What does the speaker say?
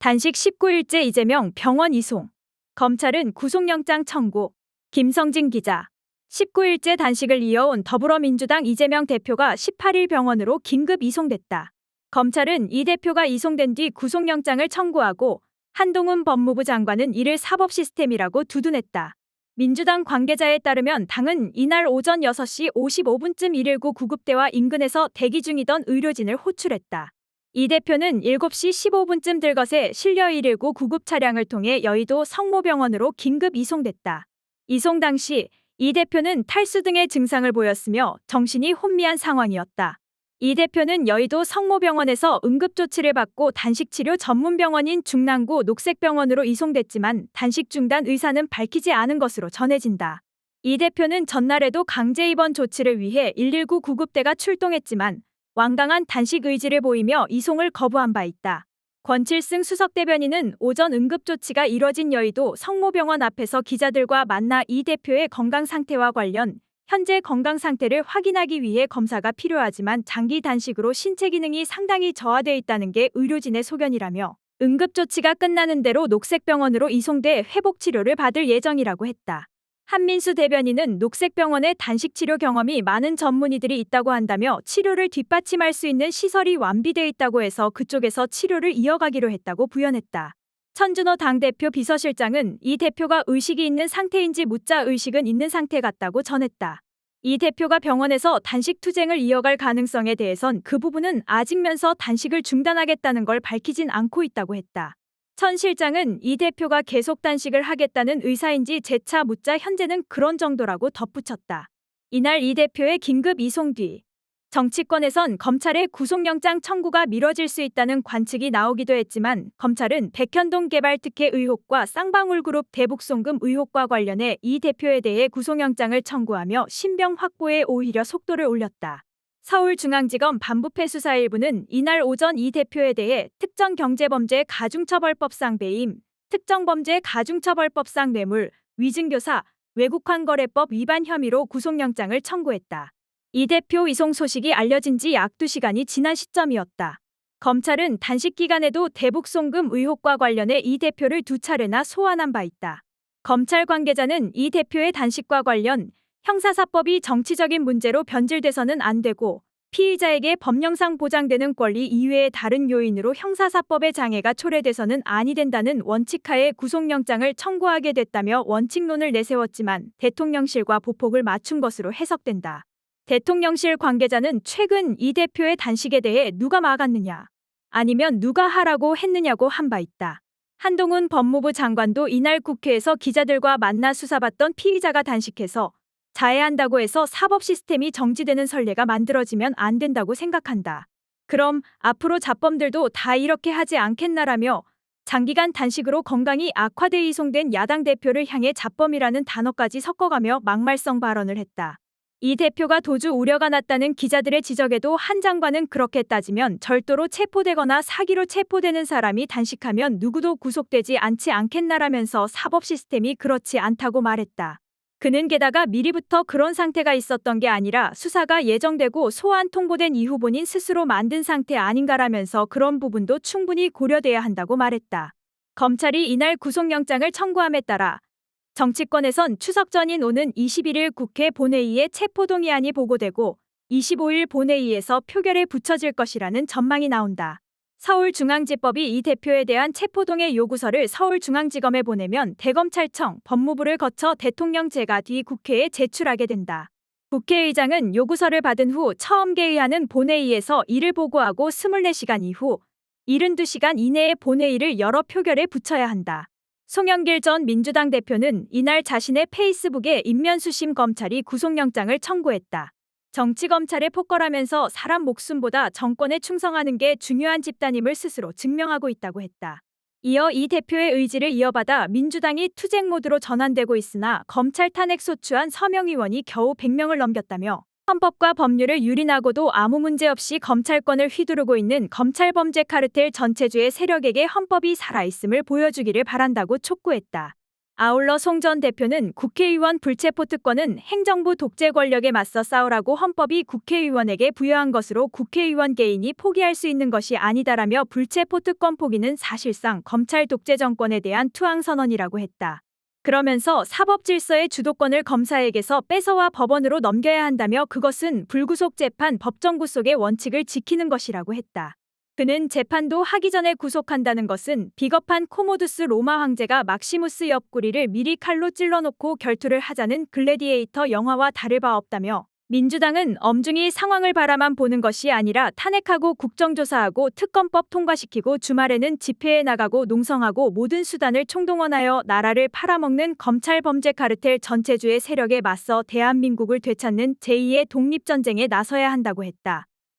단식 19일째 이재명 병원 이송. 검찰은 구속영장 청구. 김성진 기자. 19일째 단식을 이어온 더불어민주당 이재명 대표가 18일 병원으로 긴급 이송됐다. 검찰은 이 대표가 이송된 뒤 구속영장을 청구하고 한동훈 법무부 장관은 이를 사법 시스템이라고 두둔했다. 민주당 관계자에 따르면 당은 이날 오전 6시 55분쯤 119 구급대와 인근에서 대기 중이던 의료진을 호출했다. 이 대표는 7시 15분쯤 들것에 실려 119 구급 차량을 통해 여의도 성모병원으로 긴급 이송됐다. 이송 당시 이 대표는 탈수 등의 증상을 보였으며 정신이 혼미한 상황이었다. 이 대표는 여의도 성모병원에서 응급조치를 받고 단식치료 전문병원인 중랑구 녹색병원으로 이송됐지만 단식 중단 의사는 밝히지 않은 것으로 전해진다. 이 대표는 전날에도 강제 입원 조치를 위해 119 구급대가 출동했지만 완강한 단식 의지를 보이며 이송을 거부한 바 있다. 권칠승 수석대변인은 오전 응급조치가 이뤄진 여의도 성모병원 앞에서 기자들과 만나 이 대표의 건강 상태와 관련 현재 건강 상태를 확인하기 위해 검사가 필요하지만 장기 단식으로 신체 기능이 상당히 저하돼 있다는 게 의료진의 소견이라며 응급조치가 끝나는 대로 녹색병원으로 이송돼 회복치료를 받을 예정이라고 했다. 한민수 대변인은 녹색병원에 단식치료 경험이 많은 전문의들이 있다고 한다며 치료를 뒷받침할 수 있는 시설이 완비돼 있다고 해서 그쪽에서 치료를 이어가기로 했다고 부연했다. 천준호 당대표 비서실장은 이 대표가 의식이 있는 상태인지 묻자 의식은 있는 상태 같다고 전했다. 이 대표가 병원에서 단식 투쟁을 이어갈 가능성에 대해선 그 부분은 아직면서 단식을 중단하겠다는 걸 밝히진 않고 있다고 했다. 천 실장은 이 대표가 계속 단식을 하겠다는 의사인지 재차 묻자 현재는 그런 정도라고 덧붙였다. 이날 이 대표의 긴급 이송 뒤 정치권에선 검찰의 구속영장 청구가 미뤄질 수 있다는 관측이 나오기도 했지만 검찰은 백현동 개발특혜 의혹과 쌍방울그룹 대북송금 의혹과 관련해 이 대표에 대해 구속영장을 청구하며 신병 확보에 오히려 속도를 올렸다. 서울중앙지검 반부패 수사 1부는 이날 오전 이 대표에 대해 특정경제범죄 가중처벌법상 배임, 특정범죄 가중처벌법상 뇌물, 위증교사, 외국환거래법 위반 혐의로 구속영장을 청구했다. 이 대표 이송 소식이 알려진 지 약 2시간이 지난 시점이었다. 검찰은 단식 기간에도 대북송금 의혹과 관련해 이 대표를 2차례나 소환한 바 있다. 검찰 관계자는 이 대표의 단식과 관련 형사사법이 정치적인 문제로 변질돼서는 안 되고 피의자에게 법령상 보장되는 권리 이외의 다른 요인으로 형사사법의 장애가 초래돼서는 아니 된다는 원칙하에 구속영장을 청구하게 됐다며 원칙론을 내세웠지만 대통령실과 보폭을 맞춘 것으로 해석된다. 대통령실 관계자는 최근 이 대표의 단식에 대해 누가 막았느냐 아니면 누가 하라고 했느냐고 한 바 있다. 한동훈 법무부 장관도 이날 국회에서 기자들과 만나 수사받던 피의자가 단식해서 자해한다고 해서 사법 시스템이 정지되는 선례가 만들어지면 안 된다고 생각한다. 그럼 앞으로 잡범들도 다 이렇게 하지 않겠나라며 장기간 단식으로 건강이 악화돼 이송된 야당 대표를 향해 잡범이라는 단어까지 섞어가며 막말성 발언을 했다. 이 대표가 도주 우려가 났다는 기자들의 지적에도 한 장관은 그렇게 따지면 절도로 체포되거나 사기로 체포되는 사람이 단식하면 누구도 구속되지 않지 않겠나라면서 사법 시스템이 그렇지 않다고 말했다. 그는 게다가 미리부터 그런 상태가 있었던 게 아니라 수사가 예정되고 소환 통보된 이후 본인 스스로 만든 상태 아닌가라면서 그런 부분도 충분히 고려돼야 한다고 말했다. 검찰이 이날 구속영장을 청구함에 따라 정치권에선 추석 전인 오는 21일 국회 본회의에 체포동의안이 보고되고 25일 본회의에서 표결에 붙여질 것이라는 전망이 나온다. 서울중앙지법이 이 대표에 대한 체포동의 요구서를 서울중앙지검에 보내면 대검찰청, 법무부를 거쳐 대통령 재가 뒤 국회에 제출하게 된다. 국회의장은 요구서를 받은 후 처음 개의하는 본회의에서 이를 보고하고 24시간 이후 72시간 이내에 본회의를 열어 표결에 붙여야 한다. 송영길 전 민주당 대표는 이날 자신의 페이스북에 인면수심 검찰이 구속영장을 청구했다. 정치검찰에 폭거라면서 사람 목숨보다 정권에 충성하는 게 중요한 집단임을 스스로 증명하고 있다고 했다. 이어 이 대표의 의지를 이어받아 민주당이 투쟁 모드로 전환되고 있으나 검찰 탄핵 소추안 서명 의원이 겨우 100명을 넘겼다며 헌법과 법률을 유린하고도 아무 문제 없이 검찰권을 휘두르고 있는 검찰범죄 카르텔 전체주의 세력에게 헌법이 살아있음을 보여주기를 바란다고 촉구했다. 아울러 송 전 대표는 국회의원 불체포 특권은 행정부 독재 권력에 맞서 싸우라고 헌법이 국회의원에게 부여한 것으로 국회의원 개인이 포기할 수 있는 것이 아니다라며 불체포 특권 포기는 사실상 검찰 독재 정권에 대한 투항 선언이라고 했다. 그러면서 사법 질서의 주도권을 검사에게서 뺏어와 법원으로 넘겨야 한다며 그것은 불구속 재판 법정 구속의 원칙을 지키는 것이라고 했다. 그는 재판도 하기 전에 구속한다는 것은 비겁한 코모두스 로마 황제가 막시무스 옆구리를 미리 칼로 찔러놓고 결투를 하자는 글래디에이터 영화와 다를 바 없다며 민주당은 엄중히 상황을 바라만 보는 것이 아니라 탄핵하고 국정조사하고 특검법 통과시키고 주말에는 집회에 나가고 농성하고 모든 수단을 총동원하여 나라를 팔아먹는 검찰 범죄 카르텔 전체주의 세력에 맞서 대한민국을 되찾는 제2의 독립전쟁에 나서야 한다고 했다.